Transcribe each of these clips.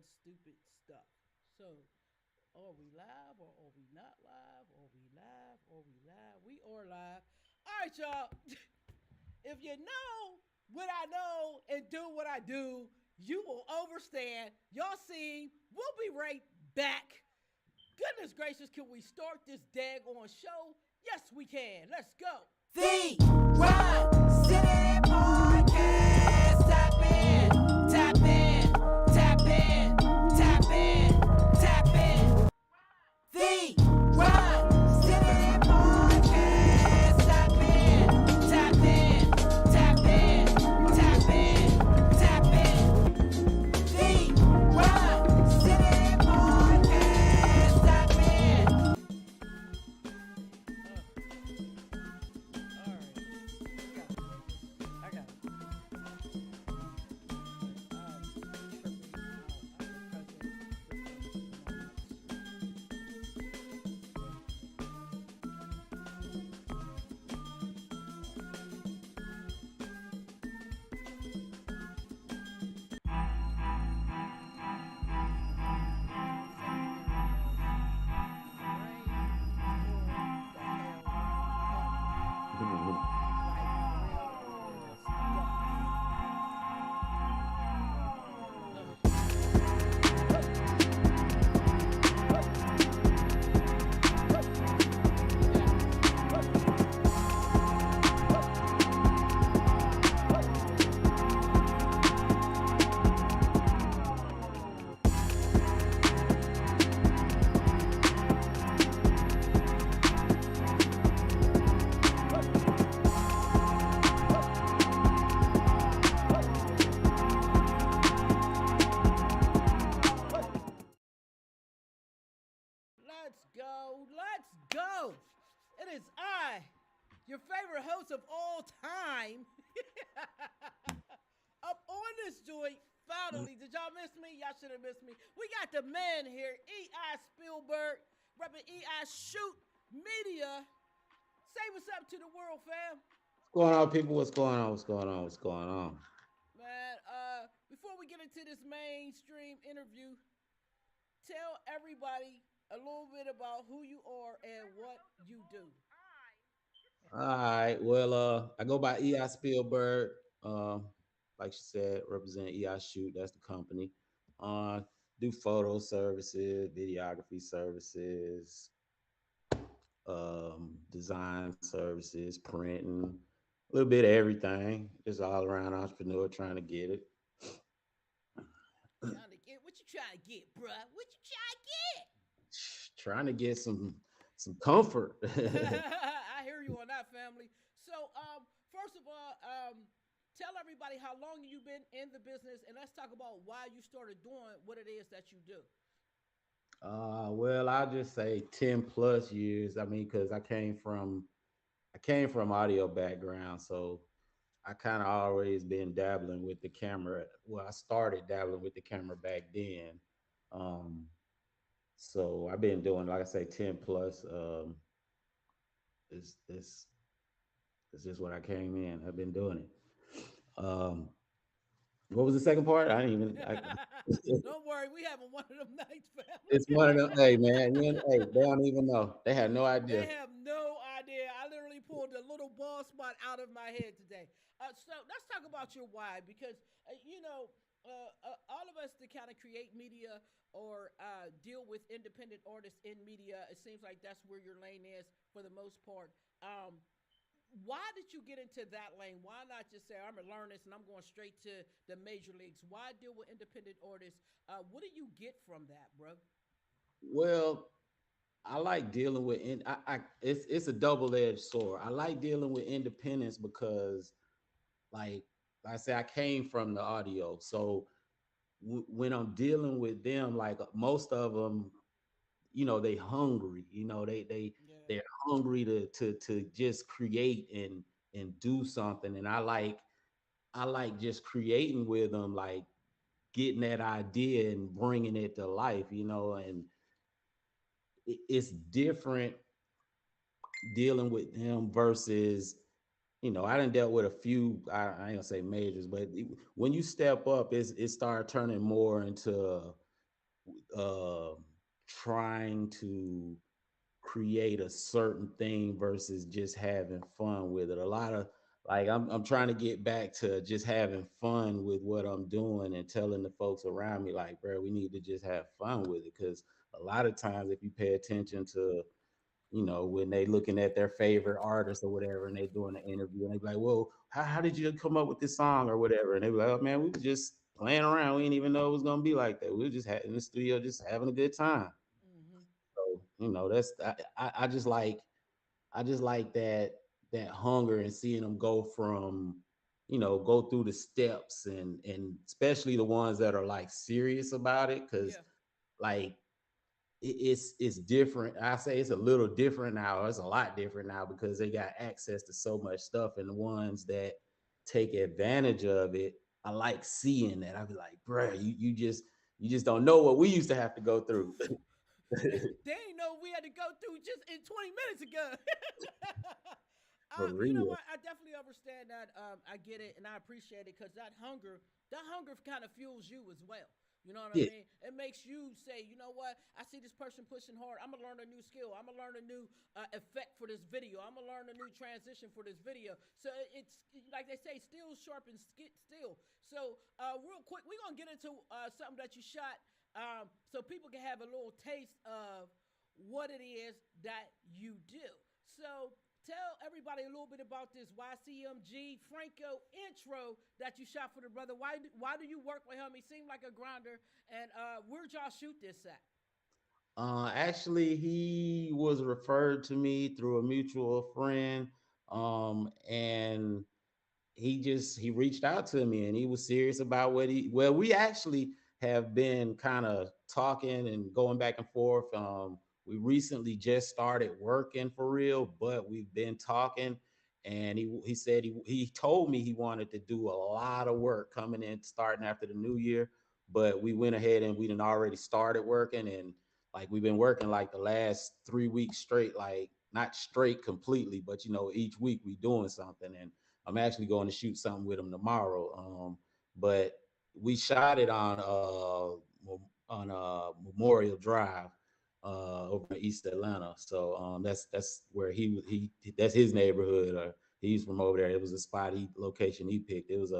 stupid stuff. So, are we live or are we not live? Are we live? Are we live? We are live. All right, y'all. If you know what I know and do what I do, you will understand. Y'all see, we'll be right back. Goodness gracious, can we start this daggone show? Yes, we can. Let's go. The Rod City Podcast. Tap in, tap in, tap in, tap in, tap in. The Rod City Podcast. Tap in, tap in, tap in, tap in, tap in. The Rod City Podcast. Tap in. All right. I got it. I'm tripping out. I'm the present with the moments. All right. Something has rainstormed the hell up. Like real stuff. Ugh. Yeah. Let's go. Let's go. It is I, your favorite host of all time, up on this joint. Finally, did y'all miss me? Y'all should have missed me. We got the man here, E.I. Spielberg, repping E.I. Shoot Media. Say what's up to the world, fam. What's going on, people? What's going on? What's going on? What's going on? Man, before we get into this mainstream interview, tell everybody a little bit about who you are and what you do. All right. Well, I go by E.I. Spielberg. Like she said, represent E.I. Shoot. That's the company. Uh, do photo services, videography services, design services, printing, a little bit of everything. Just all around entrepreneur trying to get it. Trying to get what you trying to get, bruh? What you Trying to get some comfort. I hear you on that, family. So, first of all, tell everybody how long you've been in the business, and let's talk about why you started doing what it is that you do. Well, I'll just say 10 plus years. I mean, because I came from audio background, so I kind of always been dabbling with the camera. Well, I started dabbling with the camera back then. Um, so I've been doing, like I say, 10 plus. This this this is what I came in. I've been doing it. Um, what was the second part? I didn't even. Don't worry, we having one of them nights, It's family. one of them. Hey man, hey, they don't even know. They had no They idea. have no idea. I literally pulled a little bald spot out of my head today. So let's talk about your why, because all of us that kind of create media or deal with independent artists in media, it seems like that's where your lane is for the most part. Um, why did you get into that lane? Why not just say I'm gonna learn this and I'm going straight to the major leagues? Why deal with independent artists? What do you get from that, bro? Well, I like dealing with it's a double-edged sword. I like dealing with independence because like I said, I came from the audio. So when I'm dealing with them, like most of them, they hungry. Yeah. They're hungry to just create and do something. And I like just creating with them, like getting that idea and bringing it to life. And it's different dealing with them versus I done dealt with a few. I ain't gonna say majors, but when you step up, it started turning more into uh, trying to create a certain thing versus just having fun with it. A lot of like I'm trying to get back to just having fun with what I'm doing and telling the folks around me like, bro, we need to just have fun with it. Cause a lot of times if you pay attention to, when they looking at their favorite artist or whatever and they doing an interview and they be like, well, how did you come up with this song or whatever? And they be like, oh man, we was just playing around. We didn't even know it was gonna be like that. We were just in the studio just having a good time. Mm-hmm. So, that's I just like that hunger and seeing them go from, go through the steps and especially the ones that are like serious about it. Cause Yeah. like it's different. I say it's a little different now. It's a lot different now because they got access to so much stuff. And the ones that take advantage of it, I like seeing that. I be like, bruh, you just don't know what we used to have to go through. They ain't know we had to go through just in 20 minutes ago. For You know real. what? I definitely understand that. I get it and I appreciate it because that hunger kind of fuels you as well. You know what I Yeah. mean? It makes you say, you know what? I see this person pushing hard. I'm gonna learn a new skill. I'm gonna learn a new effect for this video. I'm gonna learn a new transition for this video. So it's like they say, still sharpens still. So real quick, we're gonna get into something that you shot, so people can have a little taste of what it is that you do. So tell everybody a little bit about this YCMG Franco intro that you shot for the brother. Why do you work with him? He seemed like a grinder. And where'd y'all shoot this at? Actually, he was referred to me through a mutual friend. And he reached out to me and he was serious about we actually have been kind of talking and going back and forth. We recently just started working for real, but we've been talking. And he said he told me he wanted to do a lot of work coming in starting after the new year, but we went ahead and we done already started working. And like we've been working like the last 3 weeks straight, like not straight completely, but each week we doing something. And I'm actually going to shoot something with him tomorrow. But we shot it on Memorial Drive over in East Atlanta. So that's where he that's his neighborhood, or he's from over there. It was a spot he location he picked. It was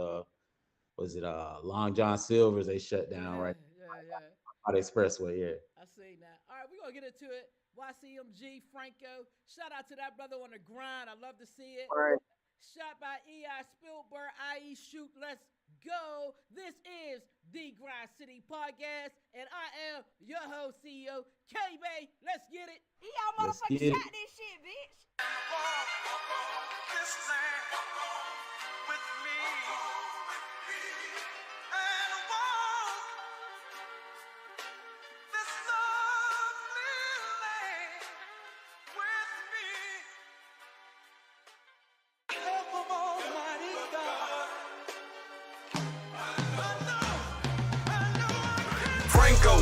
it Long John Silver's they shut down Yeah, right yeah, yeah. on the expressway. Yeah. I see now. All right, we're gonna get into it. YCMG Franco. Shout out to that brother on the grind. I love to see it. All right. Shot by E.I. Spielberg, i.e. Shoot, let's go. This is the Grind City Podcast, and I am your host, CEO K-Bay. Let's get it. Y'all Let's motherfucking get it. shot this shit, bitch. This land with me and walk this lovely land with me. Help of Almighty God. Franco,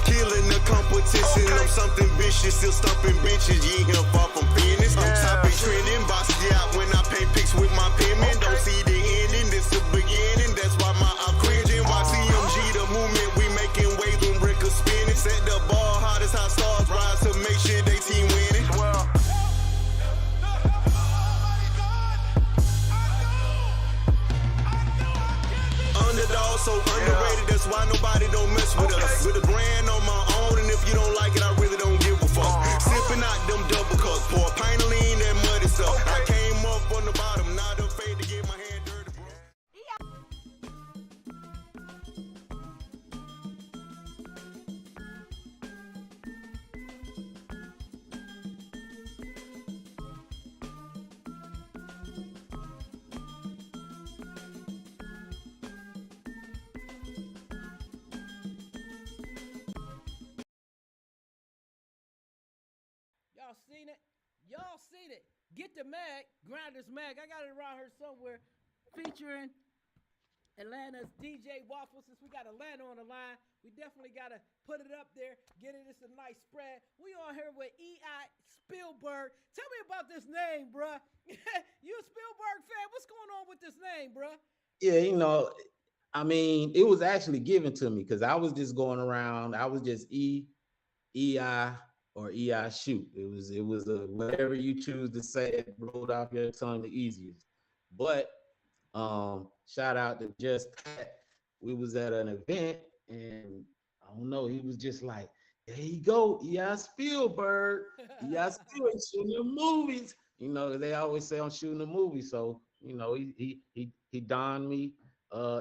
killing the competition. Okay. I'm something vicious, still stumping bitches. You ain't here far from finished. I'm topic trending, bossy out when I paint pics with my penman. Okay. Don't see the ending, this the beginning. That's why my I'm cringing. YCMG, the movement we making waves when records spinning. Set the ball hot as hot stars rise to make sure they team winning. Well. Underdog, so underrated, that's why nobody don't mess with us. With a brand on my own, and if you don't like it, I really don't give a fuck. Sipping out them double cups, pour a pint of lean, that muddy stuff. I came up on the bottom, not afraid to get my hand dirty, bro. Y'all seen it? Y'all seen it? Get the mag, Grinders Mag. I got it around here somewhere, featuring Atlanta's DJ Waffle. Since we got Atlanta on the line, we definitely got to put it up there, get it. It's a nice spread. We on here with E.I. Spielberg. Tell me about this name, bruh. You a Spielberg fan? What's going on with this name, bruh? Yeah, I mean, it was actually given to me because I was just going around. I was just EI or EI shoot. It was a whatever you choose to say it rolled off your tongue the easiest. But shout out to Just Pat. We was at an event and I don't know, he was just like, there you go, E.I. Spielberg. E.I. Spielberg shooting the movies. They always say I'm shooting a movie. So, he donned me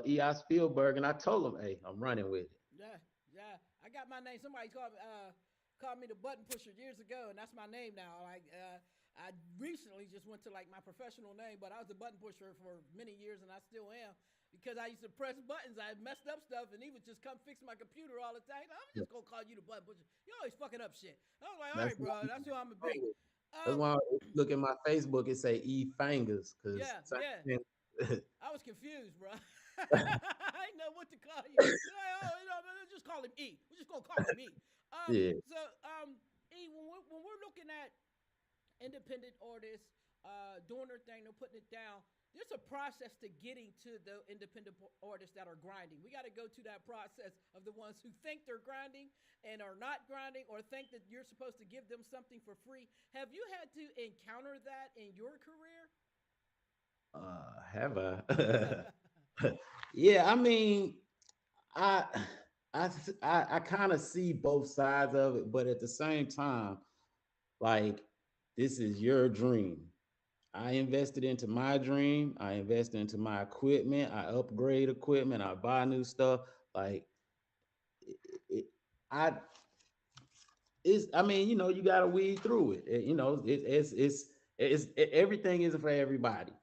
E.I. Spielberg and I told him, hey, I'm running with it. Yeah, yeah. I got my name. Somebody called me the button pusher years ago, and that's my name now. I recently just went to like my professional name, but I was a button pusher for many years, and I still am because I used to press buttons. I messed up stuff, and he would just come fix my computer all the time. I'm just gonna call you the button pusher. You always fucking up shit. I was like, all That's right, bro, that's who I'm gonna be. That's Um, why I look at my Facebook, it say E fingers because yeah, yeah. I was confused, bro. I didn't know what to call you. Like, oh, just call him E. We're just gonna call him E. yeah. E, when we're looking at independent artists doing their thing, they're putting it down. There's a process to getting to the independent artists that are grinding. We got to go to that process of the ones who think they're grinding and are not grinding, or think that you're supposed to give them something for free. Have you had to encounter that in your career? Have I? Yeah, I mean, I I kind of see both sides of it, but at the same time, like this is your dream. I invested into my dream. I invested into my equipment. I upgrade equipment. I buy new stuff. Like it, it, I I mean, you got to weed through it. Everything isn't for everybody.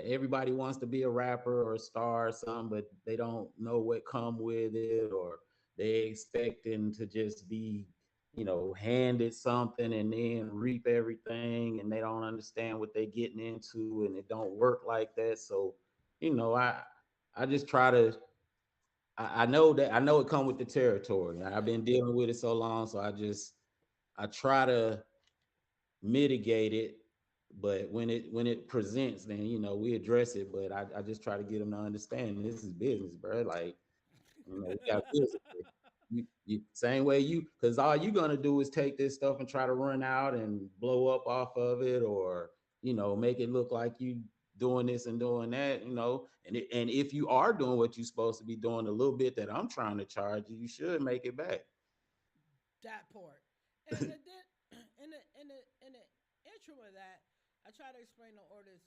Everybody wants to be a rapper or a star or something, but they don't know what come with it, or they expecting to just be, handed something and then reap everything, and they don't understand what they're getting into, and it don't work like that. So, I just try to. I know that I know it come with the territory. I've Yeah. been dealing with it so long, so I try to mitigate it, but when it presents, then we address it. But I just try to get them to understand this is business, bro. Like we got bills to pay. Same way because all you gonna do is take this stuff and try to run out and blow up off of it, or make it look like you doing this and doing that, and if you are doing what you're supposed to be doing, a little bit that I'm trying to charge you, you should make it back. That part. And then in the intro of that, I try to explain to artists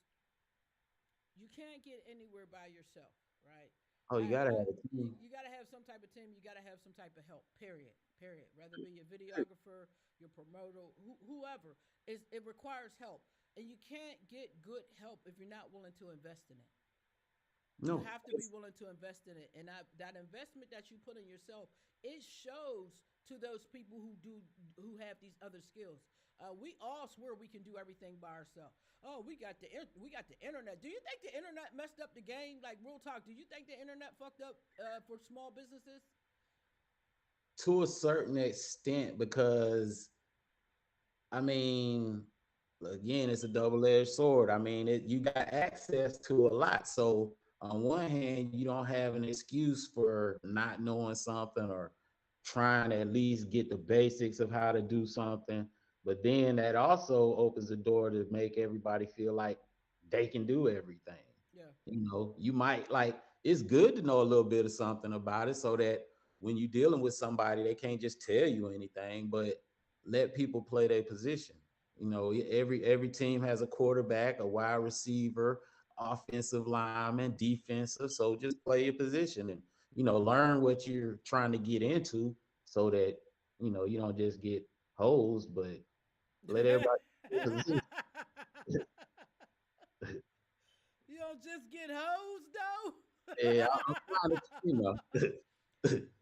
you can't get anywhere by yourself, right? Oh, you gotta have a You, team. you got to have some type of team. You got to have some type of help. Period. Period. Whether it be your videographer, your promoter, whoever, it requires help, and you can't get good help if you're not willing to invest in it. You No, have to be willing to invest in it, and that investment that you put in yourself, it shows to those people who have these other skills. We all swear we can do everything by ourselves. Oh, we got the internet. Do you think the internet messed up the game? Like real talk, do you think the internet fucked up for small businesses? to a certain extent, because I mean, again, it's a double-edged sword. I mean, you got access to a lot. So on one hand, you don't have an excuse for not knowing something or trying to at least get the basics of how to do something. But then that also opens the door to make everybody feel like they can do everything. Yeah. You might like it's good to know a little bit of something about it so that when you're dealing with somebody, they can't just tell you anything, but let people play their position. Every team has a quarterback, a wide receiver, offensive lineman, defensive. So just play your position and learn what you're trying to get into so that you don't just get hosed, but let everybody play their position. You don't just get hosed though. Yeah, I'm trying to,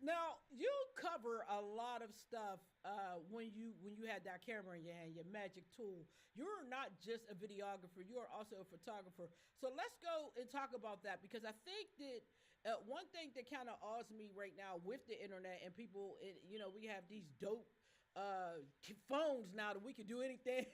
Now you cover a lot of stuff when you had that camera in your hand, your magic tool. You're not just a videographer; you are also a photographer. So let's go and talk about that because I think that one thing that kind of awes me right now with the internet and people, we have these dope uh phones now that we can do anything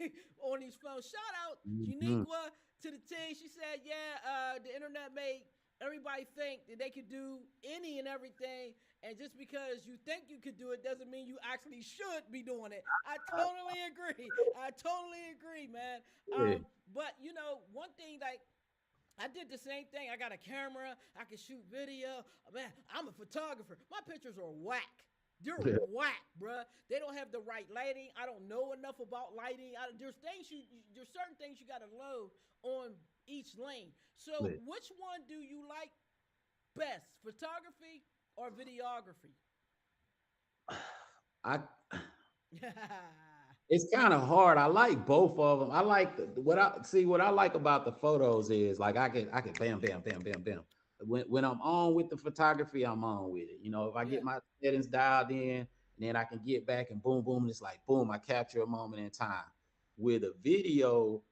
on these phones. Shout out Mhm. Uniqua to the team. She said, "Yeah, the internet made." everybody think that they could do any and everything, and just because you think you could do it doesn't mean you actually should be doing it. I totally agree. I totally agree, man. Yeah, But one thing, like, I did the same thing. I got a camera. I can shoot video. Man, I'm a photographer. My pictures are whack. They're yeah, whack, bruh. They don't have the right lighting. I don't know enough about lighting. There's certain things you got to load on each lane. So, yeah. which one do you like best, photography or videography? I Yeah. It's kind of hard. I like both of them. I like what I see. What I like about the photos is like I can bam, bam, bam, bam, bam. When I'm on with the photography, I'm on with it. If I get my settings dialed in, and then I can get back and boom, boom. It's like boom. I capture a moment in time. With a video,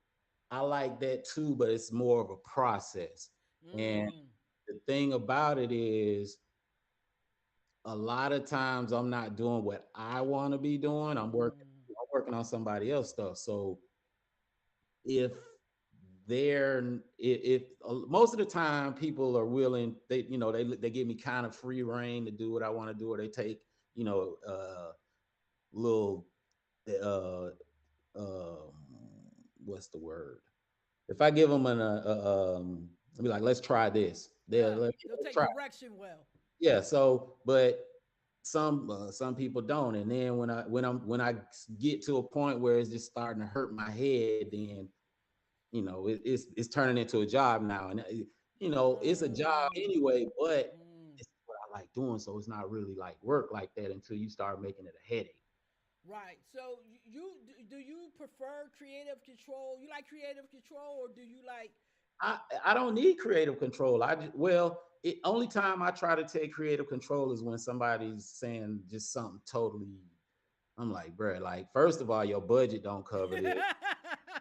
I like that too, but it's more of a process. And Mm. the thing about it is, a lot of times I'm not doing what I want to be doing. Mm. I'm working on somebody else stuff. So if if most of the time people are willing, they give me kind of free reign to do what I want to do, or they take little uh what's the word? If I give them be like, let's try this. Yeah. Let's They'll take try. direction well. Yeah. So, but some people don't, and then when I get to a point where it's just starting to hurt my head, then it's turning into a job now, and it's a job Mm. anyway, but Mm. it's what I like doing, so it's not really like work like that until you start making it a headache. Right. So do you prefer creative control? You like creative control, or do you like? I don't need creative control. Only time I try to take creative control is when somebody's saying just something totally. I'm like, bro, like first of all, your budget don't cover this.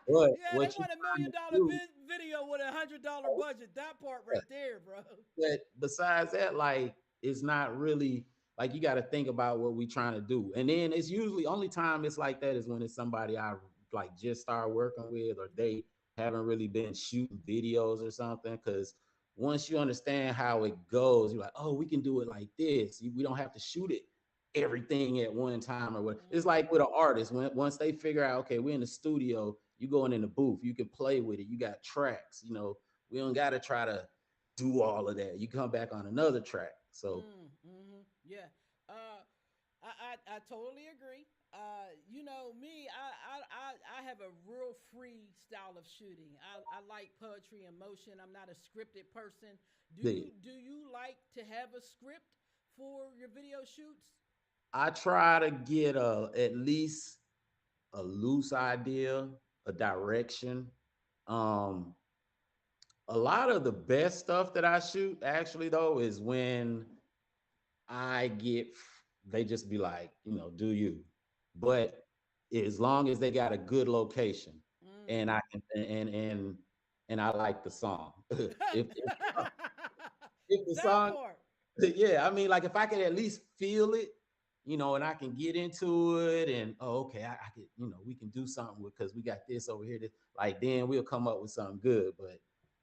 But Yeah, they what you want a trying million to dollar do? video with $100 budget. That part right there, bro. But besides that, like it's not really like you got to think about what we trying to do. And then it's usually only time it's like that is when it's somebody I like just start working with, or they haven't really been shooting videos or something. Because once you understand how it goes, you're like, oh, we can do it like this. We don't have to shoot it everything at one time or what. It's like with Mm. an artist when once they figure out, okay, we're in the studio, you going in the booth, you can play with it. You got tracks, we don't got to try to do all of that. You come back on another track. So Yeah. Uh, I totally agree. Me, I have a real free style of shooting. I like poetry and motion. I'm not a scripted person. Do the you do you like to have a script for your video shoots? I try to get at least a loose idea, a direction. Um, a lot of the best stuff that I shoot actually though is when I get they just be like, do you. But as long as they got a good location and Mm. I can and I like the song. If the That song part. yeah, I mean, like if I could at least feel it, and I can get into it, and okay, I could, we can do something with because we got this over here. Like then we'll come up with something good. But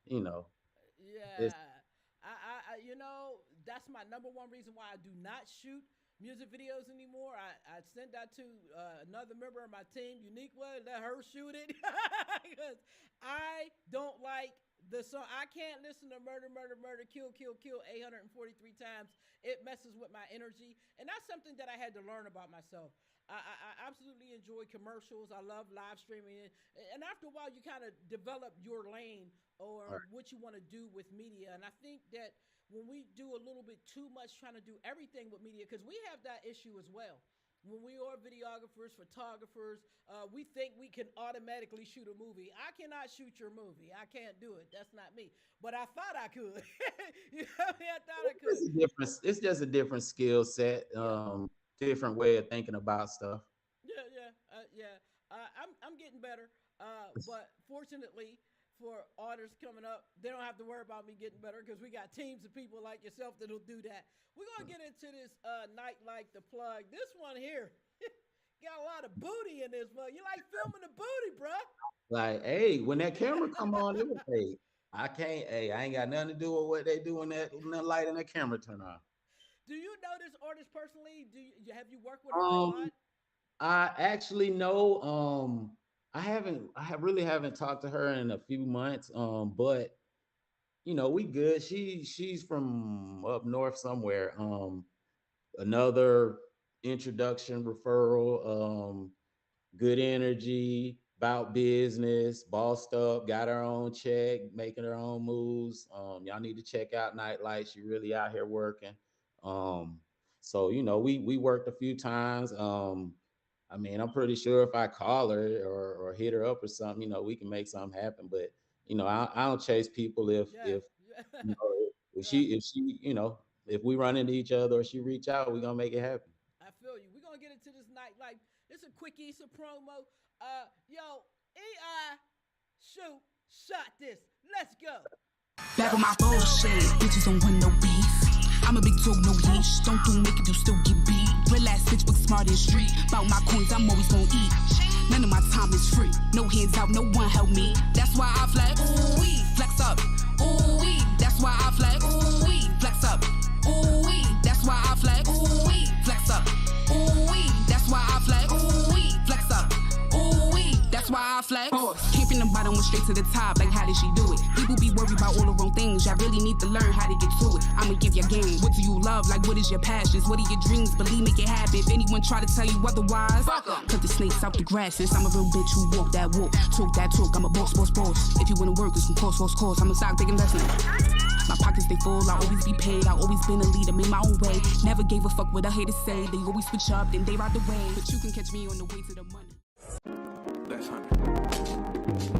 you know, it's Yeah, that's my number one reason why I do not shoot music videos anymore. I sent that to another member of my team, Uniqua, let her shoot it because I don't like the song. I can't listen to murder, murder, murder, kill, kill, kill 843 times. It messes with my energy, and that's something that I had to learn about myself. I absolutely enjoy commercials. I love live streaming, and after a while, you kind of develop your lane all or what you want to do with media. And I think that when we do a little bit too much trying to do everything with media, because we have that issue as well. When we are videographers, photographers, we think we can automatically shoot a movie. I cannot shoot your movie. I can't do it. That's not me. But I thought I could. I thought I could. it's just a different skill set, Yeah. different way of thinking about stuff. Yeah. I'm getting better. But fortunately for artists coming up, they don't have to worry about me getting better because we got teams of people like yourself that'll do that. We're gonna get into this night like the plug. This one here got a lot of booty in this one. You like filming the booty, bruh? Like, hey, when that camera come on, it'll pay. I can't. Hey, I ain't got nothing to do with what they do when that light and the camera turn on. Do you know this artist personally? Have you worked with her a Um, lot? I actually know. I have really haven't talked to her in a few months. But we good. She's from up north somewhere. Another introduction referral. Good energy, about business, bossed up, got her own check, making her own moves. Y'all need to check out Nightlight. She really out here working. Um, so we worked a few times. I mean, I'm pretty sure if I call her or hit her up or something, we can make something happen. But I don't chase people Yeah. you know if we run into each other or she reach out, we're gonna make it happen. I feel you. We're gonna get into this nightlife. It's a quickie, it's a promo. Yo, AI, shoot, shot this. Let's go. Back on my bullshit, bitches don't want no beef. I'm a big dog, no leash. Don't do make it, you still get beat. Relax, bitch, book smart in street. Bout my coins, I'm always gon' eat. None of my time is free. No hands out, no one help me. That's why I flex. Ooh wee, flex up. Ooh wee, that's why I flex. Ooh wee, flex up. Ooh wee, that's why I flex. Ooh wee, flex up. Ooh wee, that's why I flex. Ooh wee, flex up. Ooh wee, that's why I flex. Came from the bottom, went straight to the top. Like how did she do it? People be worried about all the wrong things. Y'all really need to learn how to get to it. I'ma give you game. What do you love? Like what is your passions? What are your dreams? Believe, make it happen. If anyone try to tell you otherwise, fuck 'em. Cut the snakes out the grasses. I'm a real bitch who walk that walk, talk that talk. I'm a boss, boss, boss. If you wanna work, it's some course. I'm a stock big investment. My pockets they full. I always be paid. I always been a leader, made my own way. Never gave a fuck what I haters say. They always switch up, then they ride the way. But you can catch me on the way to the money. That's 100.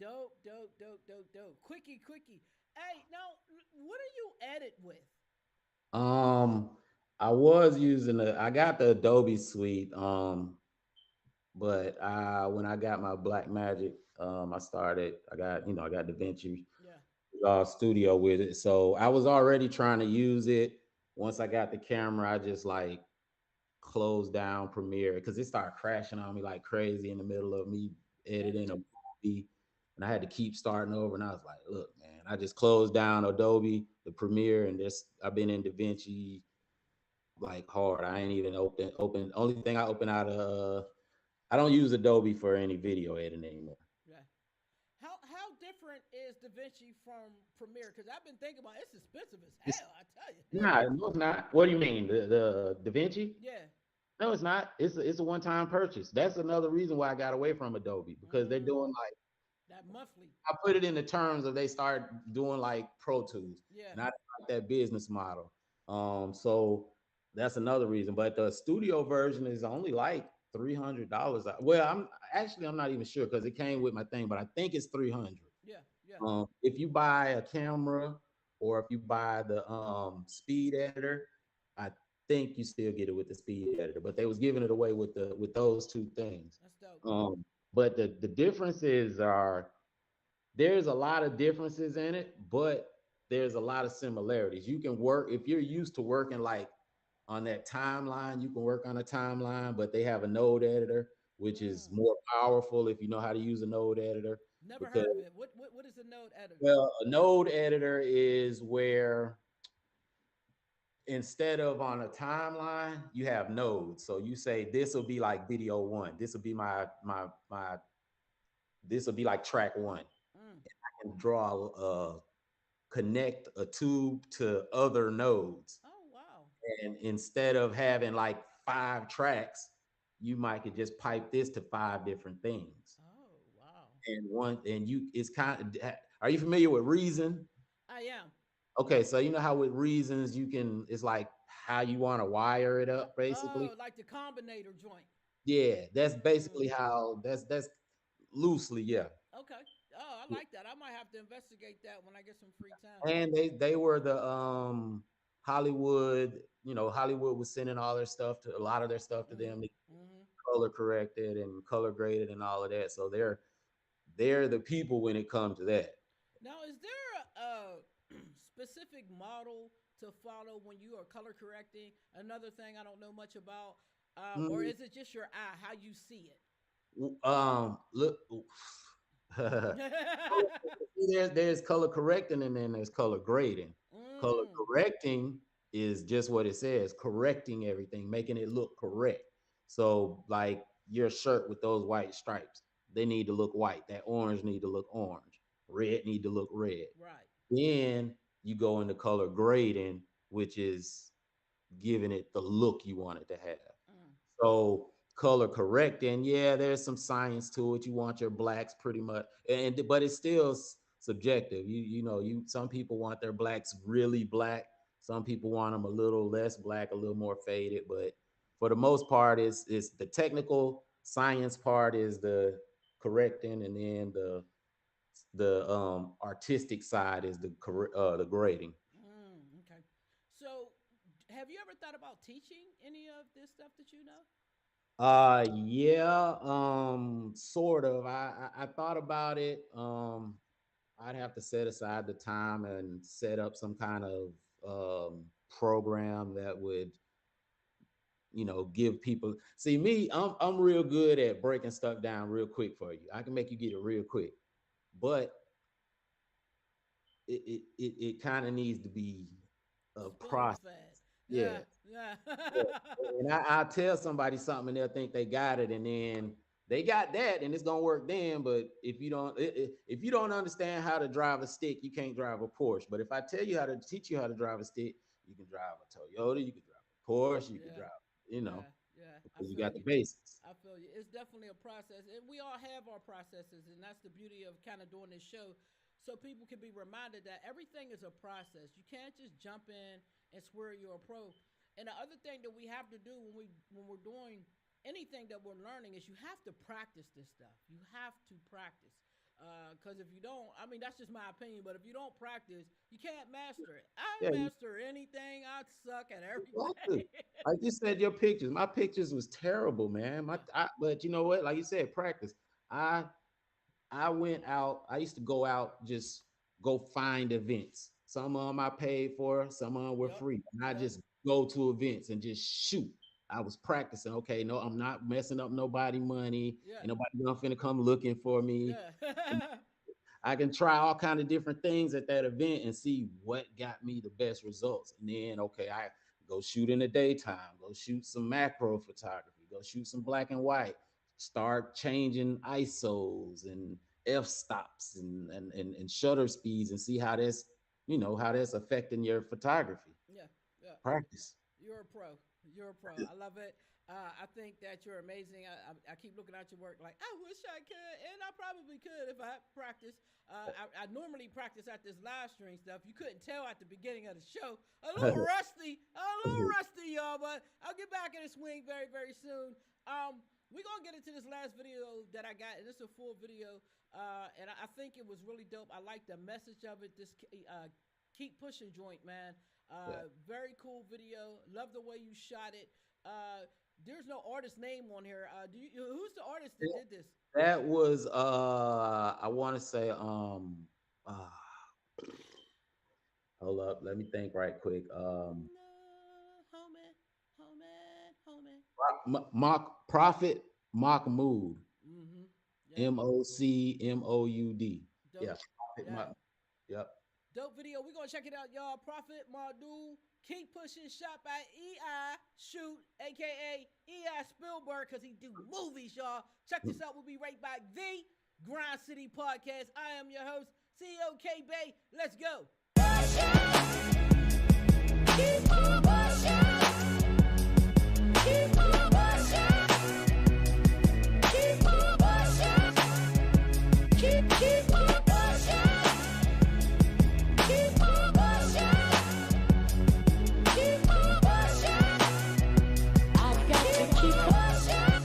Dope. Quickie. Hey, now, what do you edit with? Um, I was using I got the Adobe suite. But when I got my Black Magic, I got DaVinci Yeah. Studio with it. So I was already trying to use it. Once I got the camera, I just like closed down Premiere because it started crashing on me like crazy in the middle of me That editing a is. movie. And I had to keep starting over. And I was like, look, man, I just closed down Adobe, the Premiere, and this I've been in DaVinci like hard. I ain't even open. Only thing I open out of I don't use Adobe for any video editing anymore. Yeah. How different is DaVinci from Premiere? Because I've been thinking about it's expensive as It's hell. I tell you. not. No, it's not. What do you mean? The DaVinci? Yeah. No, it's not. It's a one time purchase. That's another reason why I got away from Adobe because they're Mm, doing like that monthly. I put it in the terms of they start doing like Pro Tools, Yeah. and I didn't like that business model. So that's another reason. But the studio version is only like $300. Well, I'm not even sure because it came with my thing, but I think it's 300. Yeah. If you buy a camera or if you buy the speed editor, I think you still get it with the speed editor. But they was giving it away with those two things. That's dope. But the differences are there's a lot of differences in it, but there's a lot of similarities. You can work if you're used to working like on that timeline, you can work on a timeline, but they have a node editor, which is Mm, more powerful if you know how to use a node editor. never Because heard of it. What is a node editor? well, a node editor is where instead of on a timeline, you have nodes. So you say this will be like video one. This will be my this will be like track one. Mm. And draw connect a tube to other nodes. Oh wow. And instead of having like 5 tracks, you might could just pipe this to 5 different things. Oh wow. And you it's kind of are you familiar with Reason? I am. Okay, so you know how with Reasons you can it's like how you want to wire it up basically. Oh, like the combinator joint. Yeah, that's basically Mm. how that's loosely, yeah. Okay. Oh, I like that. I might have to investigate that when I get some free time. And they were the Hollywood, Hollywood was sending all their stuff to a lot of their stuff to Mm. them to Hmm. color corrected and color graded and all of that. So they're the people when it comes to that. Now, is there specific model to follow when you are color correcting? Another thing I don't know much about, or is it just your eye, how you see it? Look. There's color correcting and then there's color grading. Color Mm, correcting is just what it says, correcting everything, making it look correct. So like your shirt with those white stripes, they need to look white. That orange need to look orange. Red need to look red. right. Then you go into color grading, which is giving it the look you want it to have. Mm, So color correcting, yeah, there's some science to it. You want your blacks pretty much, and but it's still subjective. You some people want their blacks really black. Some people want them a little less black, a little more faded. But for the most part, it's the technical science part is the correcting, and then the artistic side is the grading. okay. So, have you ever thought about teaching any of this stuff that you know? Yeah, sort of. I thought about it. I'd have to set aside the time and set up some kind of program that would, give people. See me, I'm real good at breaking stuff down real quick for you. I can make you get it real quick, but it kind of needs to be a Spoon process. fed. Yeah. Yeah, yeah. Yeah. And I'll tell somebody something and they'll think they got it, and then they got that, and it's gonna work then. But if you don't understand how to drive a stick, you can't drive a Porsche. But if I tell you how to teach you how to drive a stick, you can drive a Toyota, you can drive a Porsche, you can Yeah, drive, yeah, yeah. I because you feel got the you. basics. I feel you. It's definitely a process, and we all have our processes, and that's the beauty of kind of doing this show, so people can be reminded that everything is a process. You can't just jump in and swear you're a pro. And the other thing that we have to do when we're doing anything that we're learning is you have to practice this stuff. You have to practice. Because if you don't, I mean, that's just my opinion, but if you don't practice, you can't master it. I Yeah, don't master anything. I suck at exactly. everything. Like you said, your pictures. My pictures was terrible, man. Yeah. But you know what? Like you said, practice. I I went out. I used to go out, just go find events. Some of them I paid for, some of them were Yep. free. And I Yep. just go to events and just shoot. I was practicing. Okay, no, I'm not messing up nobody money. Yeah. Ain't nobody gonna finna come looking for me. Yeah. I can try all kind of different things at that event and see what got me the best results. And then, okay, I go shoot in the daytime, go shoot some macro photography, go shoot some black and white, start changing ISOs and f-stops and shutter speeds and see how that's affecting your photography. Yeah. Yeah. Practice. You're a pro. You're a pro. I love it. I think that you're amazing. I keep looking at your work like, I wish I could, and I probably could if I practice. I normally practice at this live stream stuff. You couldn't tell at the beginning of the show. A little rusty, y'all, but I'll get back in the swing very, very soon. We're going to get into this last video that I got, and it's a full video, and I think it was really dope. I like the message of it, this keep pushing joint, man. Very cool video. Love the way you shot it. There's no artist name on here. Who's the artist that did this? That was I want to say hold up, let me think right quick. No, homie. Mock Prophet Mahmoud. Mm-hmm. Yep. Mocmoud. Dope. Yeah. Yeah. Yep. Dope video. We're gonna check it out, y'all. Prophet Mahmoud. Keep pushing. Shot by EI Shoot, aka EI Spielberg, because he do movies, y'all. Check this out. We'll be right back. The Grind City Podcast. I am your host, CEO K Bay. Let's go. Keep on pushing. Keep on pushing. Keep on pushing. Keep on pushing. Keep on pushing. Keep on pushing. I've got to keep pushing.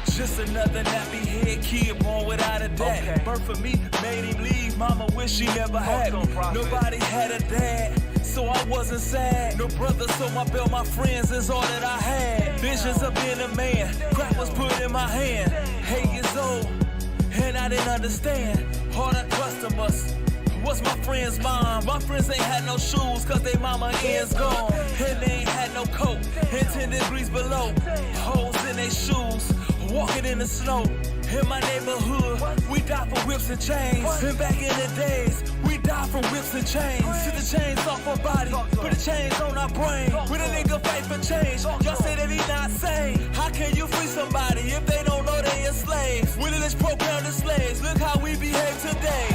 Just another nappy head kid born without a dad. Birth for me made him leave. Mama wish she never had me. Nobody had a dad, so I wasn't sad. No brother, so my belt, my friends is all that I had. Visions of being a man, crack was put in my hand. 8 years old, and I didn't understand. Hard on customers, was my friend's mom. My friends ain't had no shoes cause they mama ends gone. And they ain't had no coat, and 10 degrees below. Holes in their shoes, walking in the snow. In my neighborhood, we die for whips and chains. And back in the days, we die from whips and chains. See the chains off our body, put the chains on our brain. With a nigga fight for change, y'all say that he not sane. How can you free somebody if they don't know they a slave? We in this program the slaves, look how we behave today.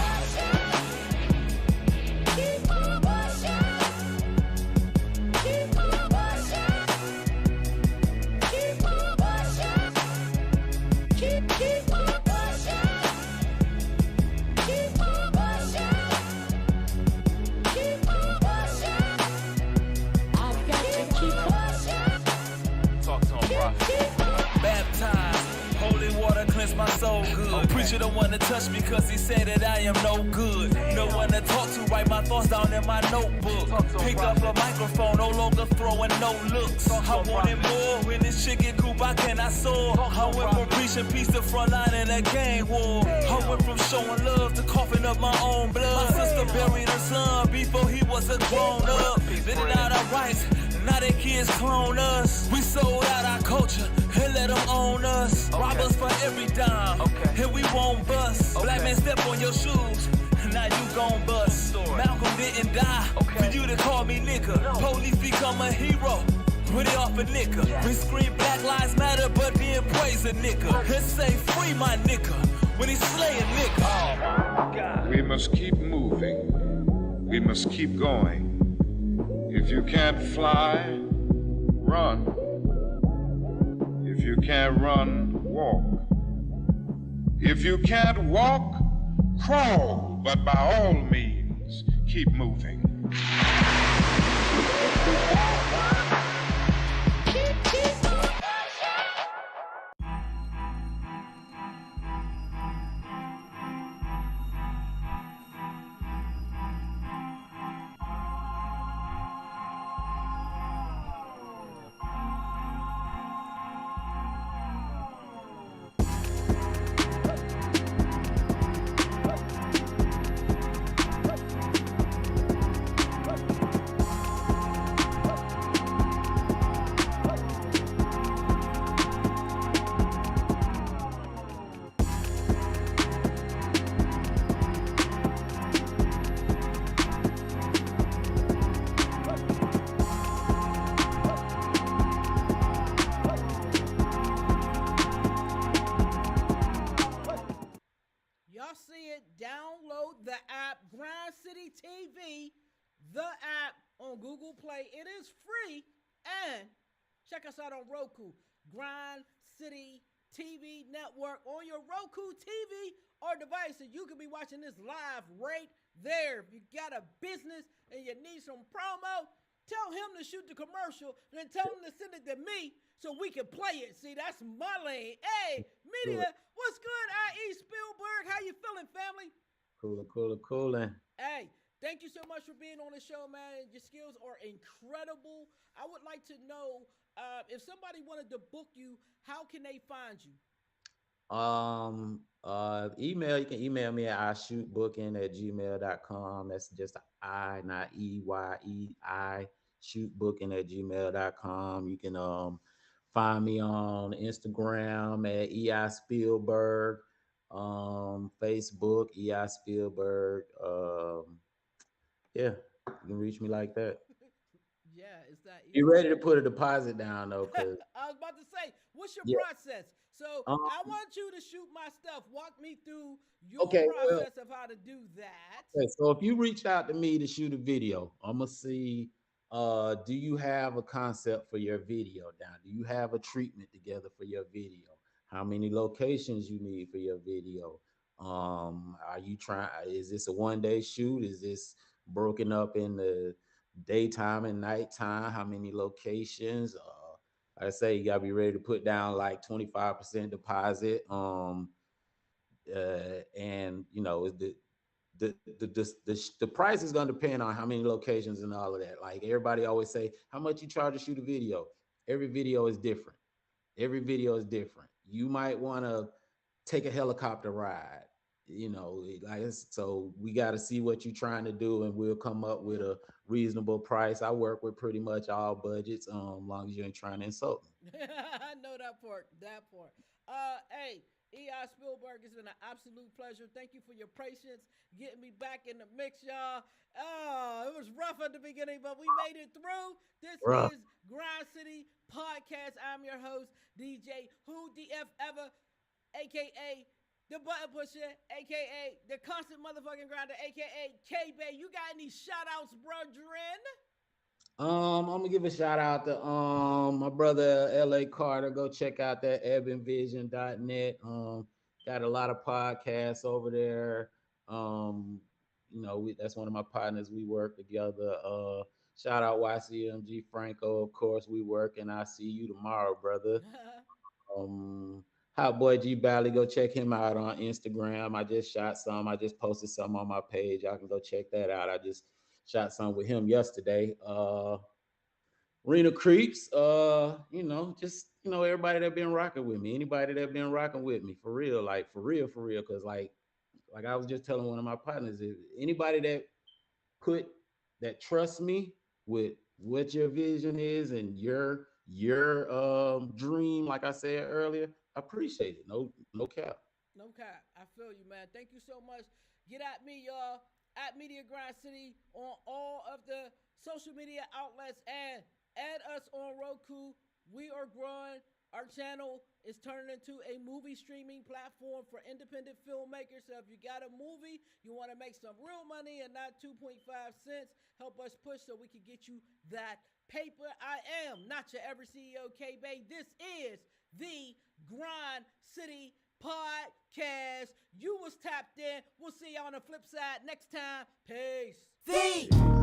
My soul good. Preacher don't wanna touch me cause he said that I am no good. No one to talk to, write my thoughts down in my notebook. Pick up a microphone, no longer throwing no looks. I wanted more when this shit get cool, I cannot soar. I went from preaching peace to front line in a gang war. I went from showing love to coughing up my own blood. My sister buried her son before he was a grown up. Living out our rights, now they kids clone us. We sold out our culture and let them own us. Rob us for every dime, and we won't bust. Black man step on your shoes, now you gon' bust. Malcolm didn't die for you to call me nigga. Police become a hero when they off a nigga. We scream Black Lives Matter, but then praise a nigga. And say free my nigga when he slay a nigga. We must keep moving. We must keep going. If you can't fly, run. If you can't run, walk. If you can't walk, crawl. But by all means, keep moving. Y'all see it, download the app Grind City TV, the app on Google Play. It is free. And check us out on Roku, Grind City TV Network on your Roku TV or device. And you can be watching this live right there. If you got a business and you need some promo, tell him to shoot the commercial, then tell him to send it to me so we can play it. See, that's my lane. Hey, media, what's good, I.E. Spielberg? How you feeling, family? Coolin'. Hey, thank you so much for being on the show, man. Your skills are incredible. I would like to know if somebody wanted to book you, how can they find you? Email. You can email me at ishootbooking@gmail.com. That's just I, not EYEI. Shootbooking@gmail.com. You can find me on Instagram at EI Spielberg. Facebook EI Spielberg. Yeah, you can reach me like that. Yeah, it's that easy. You ready to put a deposit down though? Cause I was about to say, what's your Yeah. process? So I want you to shoot my stuff. Walk me through your Okay, process of how to do that. okay, so if you reach out to me to shoot a video, I'm gonna see. Do you have a concept for your video down? Do you have a treatment together for your video? How many locations you need for your video? Are you trying? Is this a one-day shoot? Is this broken up in the daytime and nighttime? How many locations? Like I say, you gotta be ready to put down like 25% deposit. And you know, the price is going to depend on how many locations and all of that. Like everybody always say, how much you charge to shoot a video? Every video is different. Every video is different. You might want to take a helicopter ride. so we got to see what you're trying to do, and we'll come up with a reasonable price. I work with pretty much all budgets, long as you ain't trying to insult me. I know that part. That part. Hey, E.I. Spielberg, it's been an absolute pleasure. Thank you for your patience, getting me back in the mix, y'all. Oh, it was rough at the beginning, but we made it through. This Bruh. is Grind City Podcast. I'm your host, DJ Who DF Ever, aka the Button Pusher, aka the Constant Motherfucking Grinder, aka K Bay. You got any shout outs, brethren? I'm gonna give a shout out to my brother LA Carter. Go check out that ebonvision.net. Got a lot of podcasts over there. That's one of my partners. We work together. Shout out YCMG Franco, of course. We work, and I see you tomorrow, brother. Hot Boy G Bally, go check him out on Instagram. I just shot some. I just posted some on my page. Y'all can go check that out. I just shot some with him yesterday. Rena Creeps, everybody that been rocking with me, anybody that been rocking with me for real, for real. Cause like I was just telling one of my partners, if anybody that trusts me with what your vision is and your dream, like I said earlier, I appreciate it. No cap. No cap. I feel you, man. Thank you so much. Get at me, y'all, at Media Grind City on all of the social media outlets, and add us on Roku. We are growing. Our channel is turning into a movie streaming platform for independent filmmakers. So if you got a movie, you want to make some real money and not 2.5 cents, help us push so we can get you that paper. I am not your ever CEO, K Bay. This is the Grind City Podcast. You was tapped in. We'll see you on the flip side next time. Peace. The